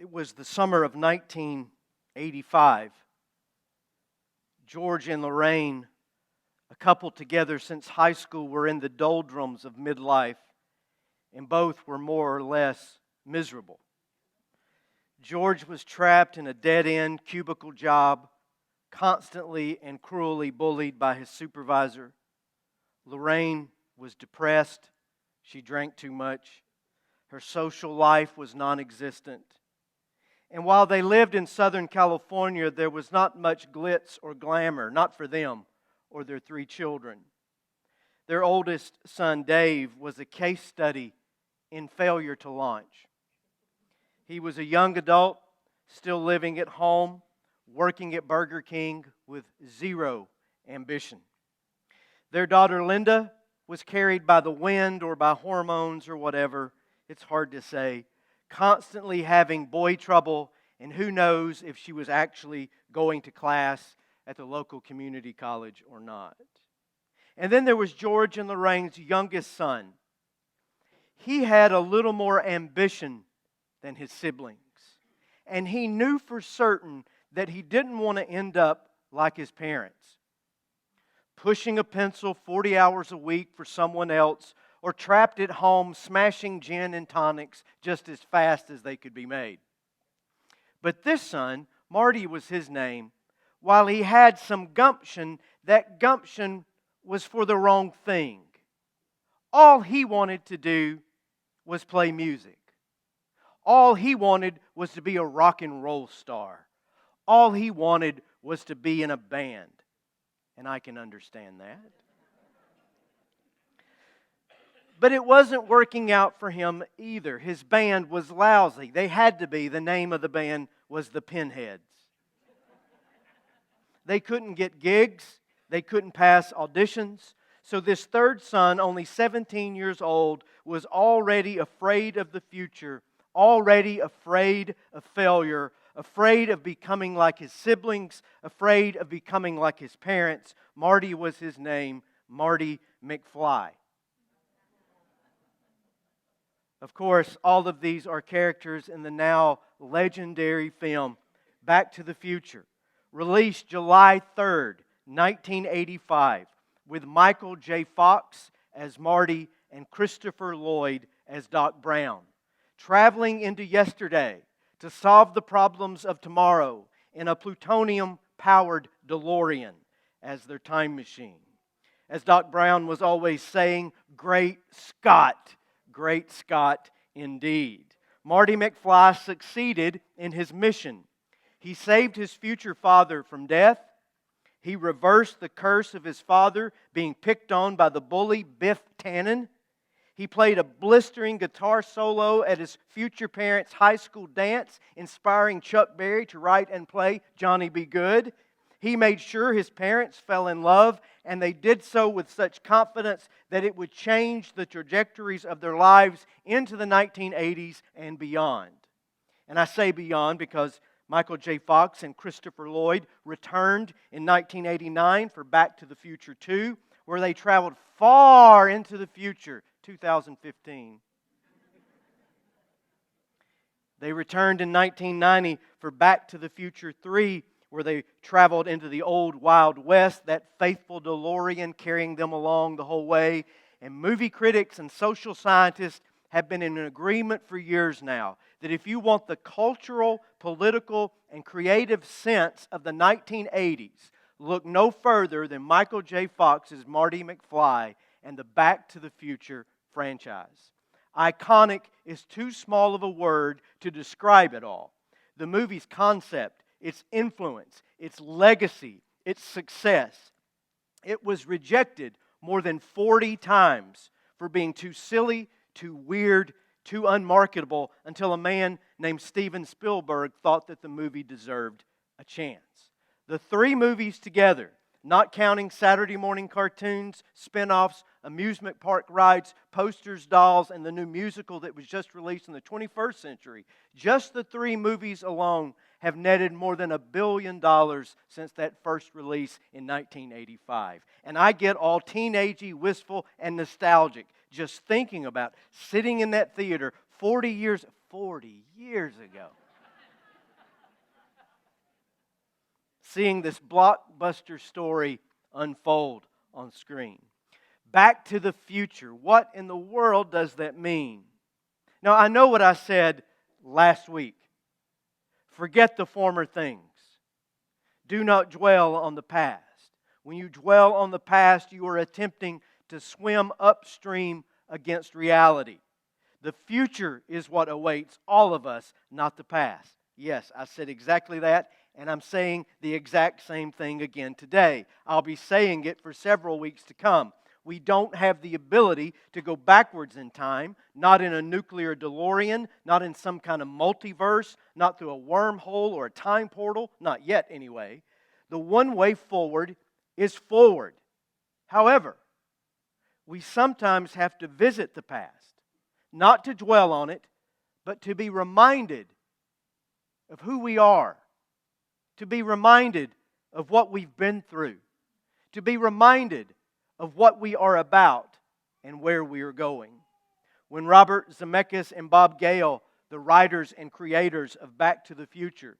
It was the summer of 1985. George and Lorraine, a couple together since high school, were in the doldrums of midlife, and both were more or less miserable. George was trapped in a dead-end cubicle job, constantly and cruelly bullied by his supervisor. Lorraine was depressed. She drank too much. Her social life was non-existent. And while they lived in Southern California, there was not much glitz or glamour, not for them or their 3 children. Their oldest son, Dave, was a case study in failure to launch. He was a young adult, still living at home, working at Burger King with zero ambition. Their daughter, Linda, was carried by the wind or by hormones or whatever. It's hard to say. Constantly having boy trouble, and who knows if she was actually going to class at the local community college or not. And then there was George and Lorraine's youngest son. He had a little more ambition than his siblings. And he knew for certain that he didn't want to end up like his parents, pushing a pencil 40 hours a week for someone else, or trapped at home smashing gin and tonics just as fast as they could be made. But this son, Marty was his name, while he had some gumption, that gumption was for the wrong thing. All he wanted to do was play music. All he wanted was to be a rock and roll star. All he wanted was to be in a band. And I can understand that. But it wasn't working out for him either. His band was lousy. They had to be. The name of the band was the Pinheads. They couldn't get gigs. They couldn't pass auditions. So this third son, only 17 years old, was already afraid of the future, already afraid of failure, afraid of becoming like his siblings, afraid of becoming like his parents. Marty was his name, Marty McFly. Of course, all of these are characters in the now legendary film Back to the Future, released July 3rd, 1985, with Michael J. Fox as Marty and Christopher Lloyd as Doc Brown, traveling into yesterday to solve the problems of tomorrow in a plutonium-powered DeLorean as their time machine. As Doc Brown was always saying, "Great Scott! Great Scott indeed." Marty McFly succeeded in his mission. He saved his future father from death. He reversed the curse of his father being picked on by the bully Biff Tannen. He played a blistering guitar solo at his future parents' high school dance, inspiring Chuck Berry to write and play Johnny B. Goode. He made sure his parents fell in love, and they did so with such confidence that it would change the trajectories of their lives into the 1980s and beyond. And I say beyond because Michael J. Fox and Christopher Lloyd returned in 1989 for Back to the Future 2, where they traveled far into the future, 2015. They returned in 1990 for Back to the Future 3, where they traveled into the old Wild West, that faithful DeLorean carrying them along the whole way. And movie critics and social scientists have been in agreement for years now that if you want the cultural, political, and creative sense of the 1980s, look no further than Michael J. Fox's Marty McFly and the Back to the Future franchise. Iconic is too small of a word to describe it all. The movie's concept, its influence, its legacy, its success. It was rejected more than 40 times for being too silly, too weird, too unmarketable, until a man named Steven Spielberg thought that the movie deserved a chance. The 3 movies together, not counting Saturday morning cartoons, spin-offs, amusement park rides, posters, dolls, and the new musical that was just released in the 21st century, just the 3 movies alone have netted more than $1 billion since that first release in 1985. And I get all teenagey, wistful, and nostalgic just thinking about sitting in that theater 40 years ago. seeing this blockbuster story unfold on screen. Back to the Future. What in the world does that mean? Now, I know what I said last week. Forget the former things. Do not dwell on the past. When you dwell on the past, you are attempting to swim upstream against reality. The future is what awaits all of us, not the past. Yes, I said exactly that, and I'm saying the exact same thing again today. I'll be saying it for several weeks to come. We don't have the ability to go backwards in time, not in a nuclear DeLorean, not in some kind of multiverse, not through a wormhole or a time portal, not yet anyway. The one way forward is forward. However, we sometimes have to visit the past, not to dwell on it, but to be reminded of who we are, to be reminded of what we've been through, to be reminded of what we are about and where we are going. When Robert Zemeckis and Bob Gale, the writers and creators of Back to the Future,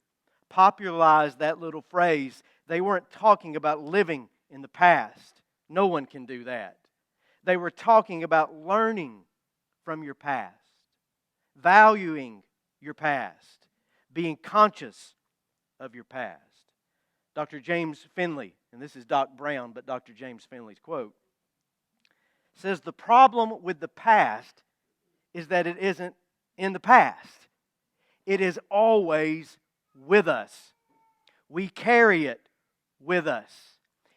popularized that little phrase, they weren't talking about living in the past. No one can do that. They were talking about learning from your past, valuing your past, being conscious of your past. Dr. James Finley, and this is Doc Brown, but Dr. James Finley's quote, says the problem with the past is that it isn't in the past. It is always with us. We carry it with us.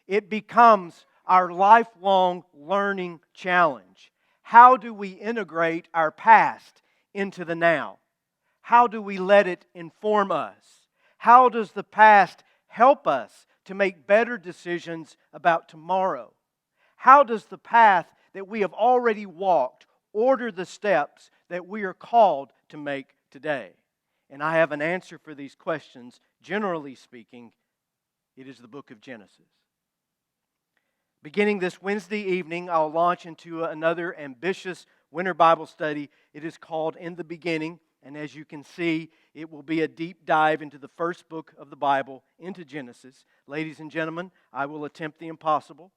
It becomes our lifelong learning challenge. How do we integrate our past into the now? How do we let it inform us? How does the past help us to make better decisions about tomorrow? How does the path that we have already walked order the steps that we are called to make today? And I have an answer for these questions. Generally speaking, it is the book of Genesis. Beginning this Wednesday evening, I'll launch into another ambitious winter Bible study. It is called In the Beginning, and as you can see, it will be a deep dive into the first book of the Bible, into Genesis. Ladies and gentlemen, I will attempt the impossible.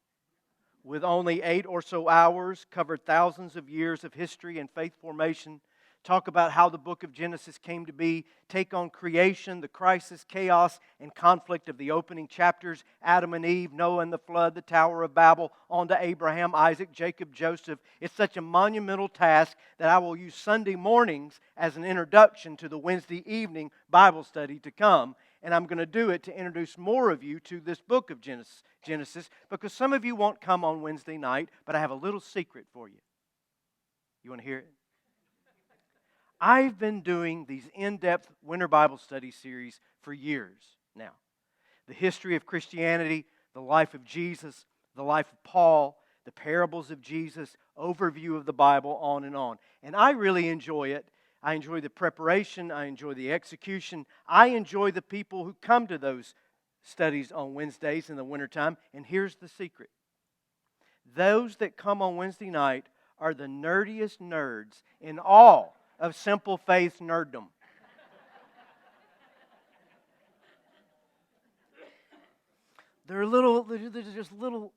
With only 8 or so hours, cover thousands of years of history and faith formation, talk about how the book of Genesis came to be, take on creation, the crisis, chaos, and conflict of the opening chapters, Adam and Eve, Noah and the flood, the Tower of Babel, on to Abraham, Isaac, Jacob, Joseph. It's such a monumental task that I will use Sunday mornings as an introduction to the Wednesday evening Bible study to come. And I'm going to do it to introduce more of you to this book of Genesis, because some of you won't come on Wednesday night, but I have a little secret for you. You want to hear it? I've been doing these in-depth winter Bible study series for years now. The history of Christianity, the life of Jesus, the life of Paul, the parables of Jesus, overview of the Bible, on and on. And I really enjoy it. I enjoy the preparation. I enjoy the execution. I enjoy the people who come to those studies on Wednesdays in the wintertime. And here's the secret. Those that come on Wednesday night are the nerdiest nerds in all of Simple Faith nerddom. They're just little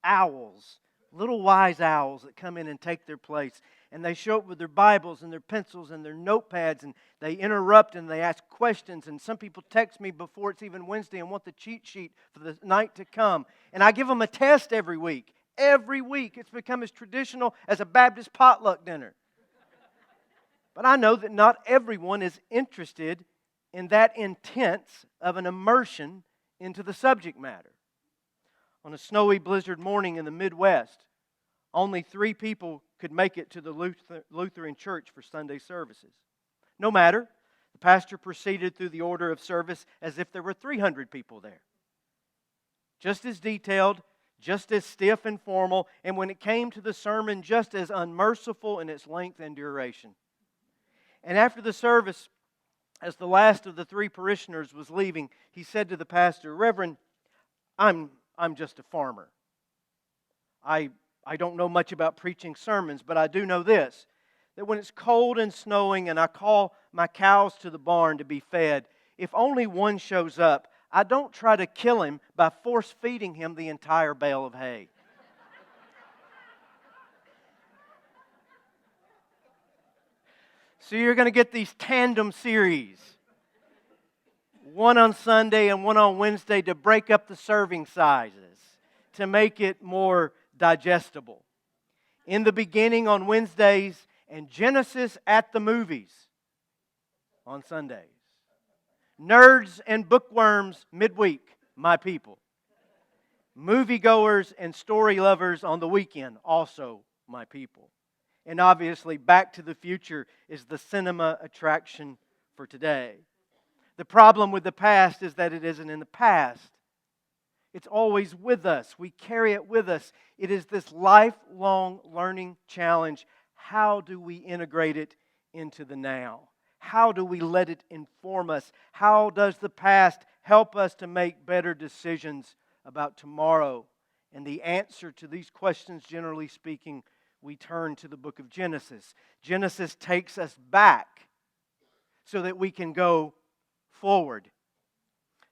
owls, little wise owls that come in and take their place. And they show up with their Bibles and their pencils and their notepads, and they interrupt and they ask questions. And some people text me before it's even Wednesday and want the cheat sheet for the night to come. And I give them a test every week. Every week. It's become as traditional as a Baptist potluck dinner. But I know that not everyone is interested in that intense of an immersion into the subject matter. On a snowy blizzard morning in the Midwest, only 3 people could make it to the Lutheran church for Sunday services. No matter, the pastor proceeded through the order of service as if there were 300 people there. Just as detailed, just as stiff and formal, and when it came to the sermon, just as unmerciful in its length and duration. And after the service, as the last of the 3 parishioners was leaving, he said to the pastor, "Reverend, I'm just a farmer. I don't know much about preaching sermons, but I do know this, that when it's cold and snowing and I call my cows to the barn to be fed, if only one shows up, I don't try to kill him by force feeding him the entire bale of hay. So you're going to get these tandem series, one on Sunday and one on Wednesday, to break up the serving sizes, to make it more digestible. In the beginning on Wednesdays, and Genesis at the movies on Sundays. Nerds and bookworms midweek, my people. Moviegoers and story lovers on the weekend, also my people. And obviously, Back to the Future is the cinema attraction for today. The problem with the past is that it isn't in the past. It's always with us. We carry it with us. It is this lifelong learning challenge. How do we integrate it into the now? How do we let it inform us? How does the past help us to make better decisions about tomorrow? And the answer to these questions, generally speaking, we turn to the book of Genesis. Genesis takes us back so that we can go forward.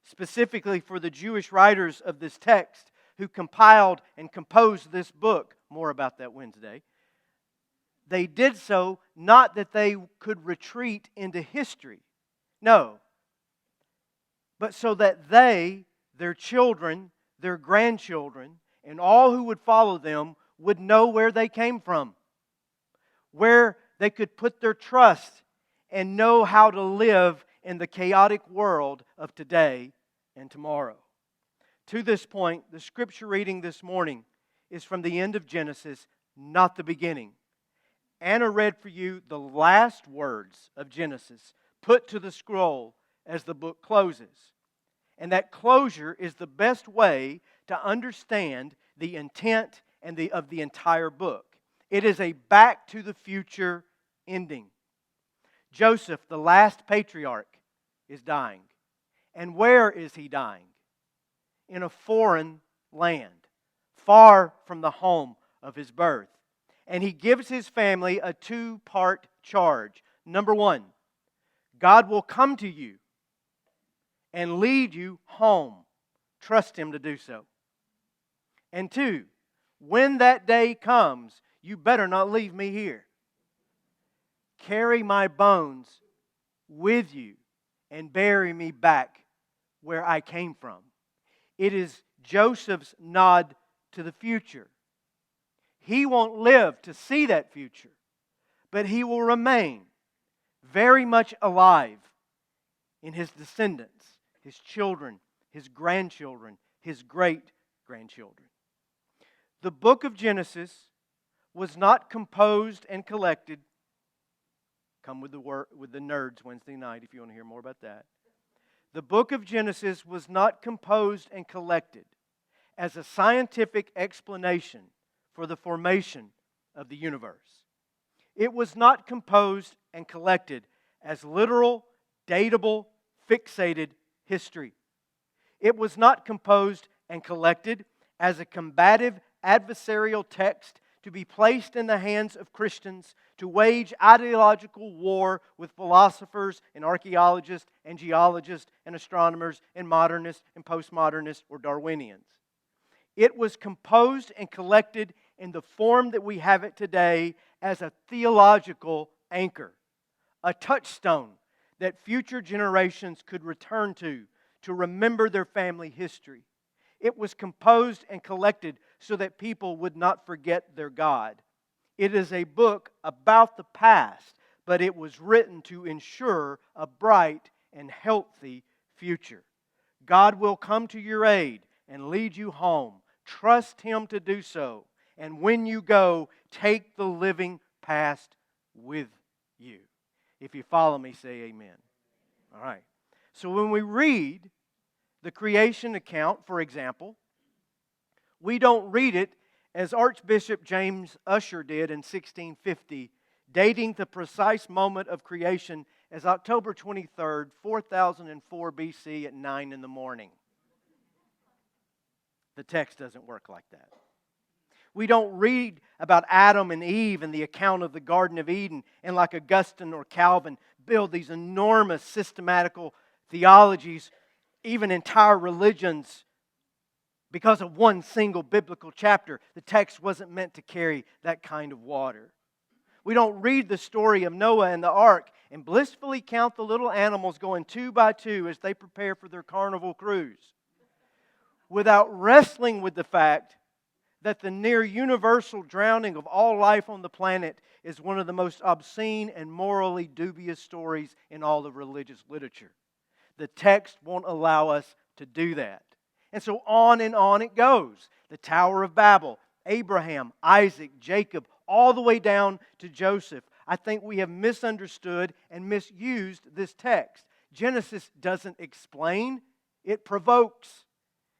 Specifically for the Jewish writers of this text who compiled and composed this book, more about that Wednesday, they did so not that they could retreat into history. No. But so that they, their children, their grandchildren, and all who would follow them would know where they came from, where they could put their trust and know how to live in the chaotic world of today and tomorrow. To this point, the scripture reading this morning is from the end of Genesis, not the beginning. Anna read for you the last words of Genesis put to the scroll as the book closes. And that closure is the best way to understand the intent of the entire book. It is a back to the future ending. Joseph, the last patriarch, is dying. And where is he dying? In a foreign land, far from the home of his birth. And he gives his family a two-part charge. Number one, God will come to you and lead you home. Trust Him to do so. And two, when that day comes, you better not leave me here. Carry my bones with you and bury me back where I came from. It is Joseph's nod to the future. He won't live to see that future, but he will remain very much alive in his descendants, his children, his grandchildren, his great-grandchildren. The book of Genesis was not composed and collected. Come with the nerds Wednesday night if you want to hear more about that. The book of Genesis was not composed and collected as a scientific explanation for the formation of the universe. It was not composed and collected as literal, datable, fixated history. It was not composed and collected as a combative adversarial text to be placed in the hands of Christians to wage ideological war with philosophers and archaeologists and geologists and astronomers and modernists and postmodernists or Darwinians. It was composed and collected in the form that we have it today as a theological anchor, a touchstone that future generations could return to remember their family history. It was composed and collected so that people would not forget their God. It is a book about the past, but it was written to ensure a bright and healthy future. God will come to your aid and lead you home. Trust Him to do so. And when you go, take the living past with you. If you follow me, say amen. All right. So when we read the creation account, for example, we don't read it as Archbishop James Ussher did in 1650, dating the precise moment of creation as October 23rd, 4004 BC at 9 in the morning. The text doesn't work like that. We don't read about Adam and Eve and the account of the Garden of Eden and like Augustine or Calvin build these enormous systematical theologies even entire religions, because of one single biblical chapter. The text wasn't meant to carry that kind of water. We don't read the story of Noah and the ark and blissfully count the little animals going 2 by 2 as they prepare for their carnival cruise, without wrestling with the fact that the near universal drowning of all life on the planet is one of the most obscene and morally dubious stories in all of religious literature. The text won't allow us to do that. And so on it goes. The Tower of Babel, Abraham, Isaac, Jacob, all the way down to Joseph. I think we have misunderstood and misused this text. Genesis doesn't explain, it provokes.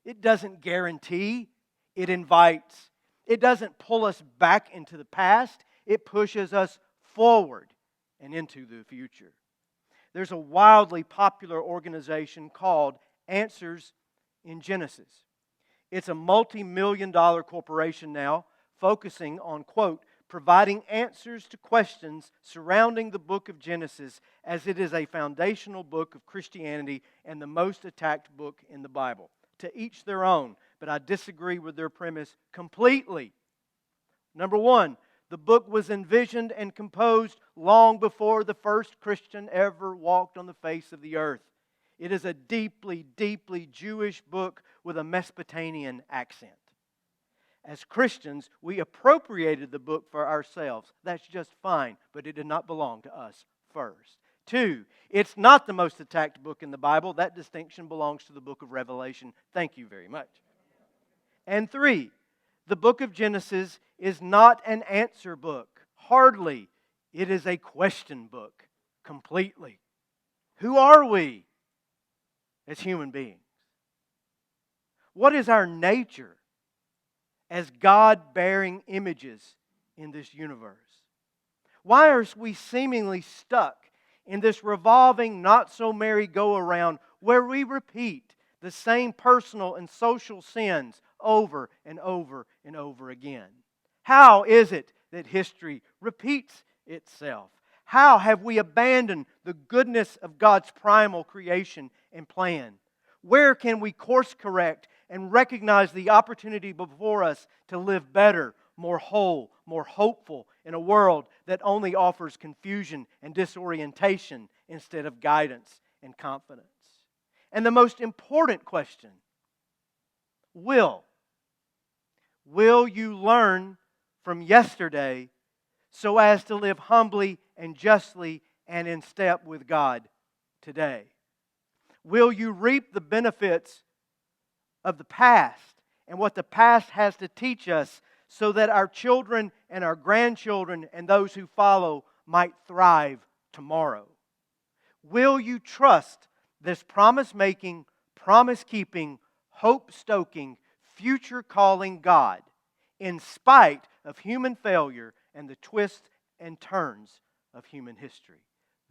It doesn't guarantee, it invites. It doesn't pull us back into the past, it pushes us forward and into the future. There's a wildly popular organization called Answers in Genesis. It's a multi-million-dollar corporation now, focusing on, quote, providing answers to questions surrounding the book of Genesis, as it is a foundational book of Christianity and the most attacked book in the Bible. To each their own, but I disagree with their premise completely. Number one, the book was envisioned and composed long before the first Christian ever walked on the face of the earth. It is a deeply, deeply Jewish book with a Mesopotamian accent. As Christians, we appropriated the book for ourselves. That's just fine, but it did not belong to us first. 2, it's not the most attacked book in the Bible. That distinction belongs to the book of Revelation. Thank you very much. And 3, the book of Genesis is not an answer book. Hardly. It is a question book. Completely. Who are we as human beings? What is our nature as God-bearing images in this universe? Why are we seemingly stuck in this revolving, not-so-merry-go-around where we repeat the same personal and social sins over and over and over again? How is it that history repeats itself? How have we abandoned the goodness of God's primal creation and plan? Where can we course correct and recognize the opportunity before us to live better, more whole, more hopeful in a world that only offers confusion and disorientation instead of guidance and confidence? And the most important question, will you learn from yesterday so as to live humbly and justly and in step with God today? Will you reap the benefits of the past and what the past has to teach us so that our children and our grandchildren and those who follow might thrive tomorrow? Will you trust this promise-making, promise-keeping, hope-stoking, future-calling God in spite of human failure and the twists and turns of human history?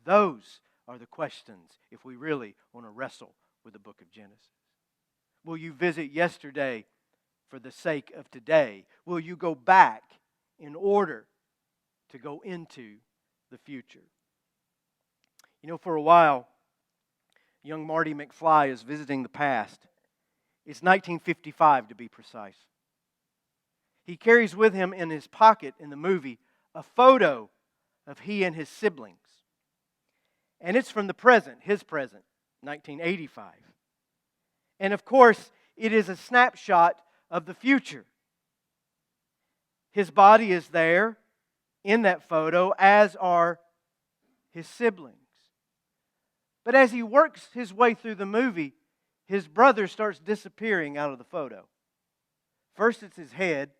Those are the questions if we really want to wrestle with the book of Genesis. Will you visit yesterday for the sake of today? Will you go back in order to go into the future? You know, for a while, young Marty McFly is visiting the past. It's 1955 to be precise. He carries with him in his pocket in the movie a photo of he and his siblings. And it's from the present, his present, 1985. And of course, it is a snapshot of the future. His body is there in that photo, as are his siblings. But as he works his way through the movie, his brother starts disappearing out of the photo. First it's his head,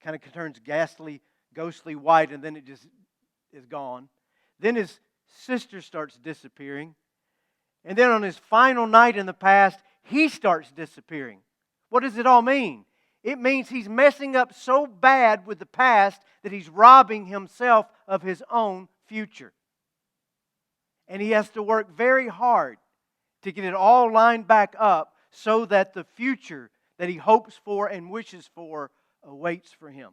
kind of turns ghastly, ghostly white, and then it just is gone. Then his sister starts disappearing. And then on his final night in the past, he starts disappearing. What does it all mean? It means he's messing up so bad with the past that he's robbing himself of his own future. And he has to work very hard to get it all lined back up so that the future that he hopes for and wishes for awaits for him.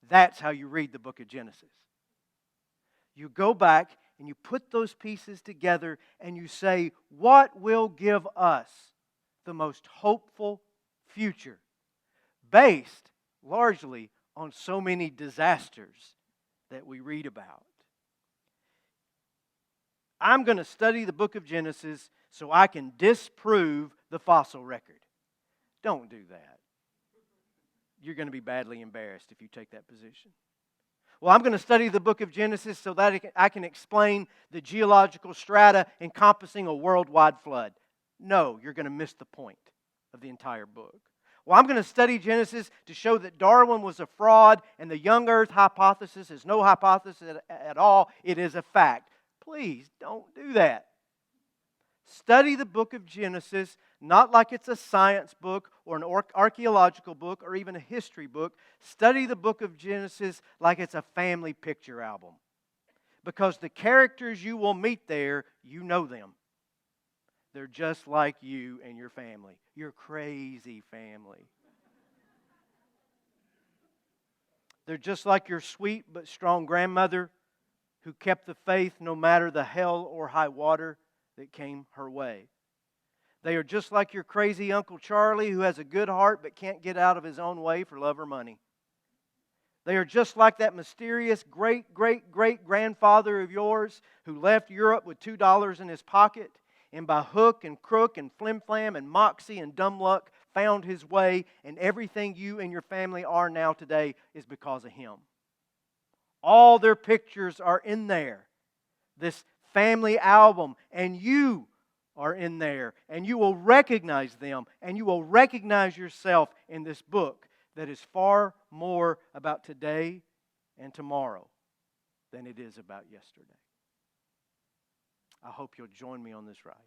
That's how you read the book of Genesis. You go back and you put those pieces together and you say, what will give us the most hopeful future based largely on so many disasters that we read about. I'm going to study the book of Genesis so I can disprove the fossil record. Don't do that. You're going to be badly embarrassed if you take that position. Well, I'm going to study the book of Genesis so that I can explain the geological strata encompassing a worldwide flood. No, you're going to miss the point of the entire book. Well, I'm going to study Genesis to show that Darwin was a fraud and the young earth hypothesis is no hypothesis at all. It is a fact. Please don't do that. Study the book of Genesis not like it's a science book or an archaeological book or even a history book. Study the book of Genesis like it's a family picture album. Because the characters you will meet there, you know them. They're just like you and your family. Your crazy family. They're just like your sweet but strong grandmother who kept the faith no matter the hell or high water that came her way. They are just like your crazy Uncle Charlie who has a good heart but can't get out of his own way for love or money. They are just like that mysterious great-great-great-grandfather of yours who left Europe with $2 in his pocket and by hook and crook and flim-flam and moxie and dumb luck found his way, and everything you and your family are now today is because of him. All their pictures are in there. This family album, and you are in there, and you will recognize them, and you will recognize yourself in this book that is far more about today and tomorrow than it is about yesterday. I hope you'll join me on this ride.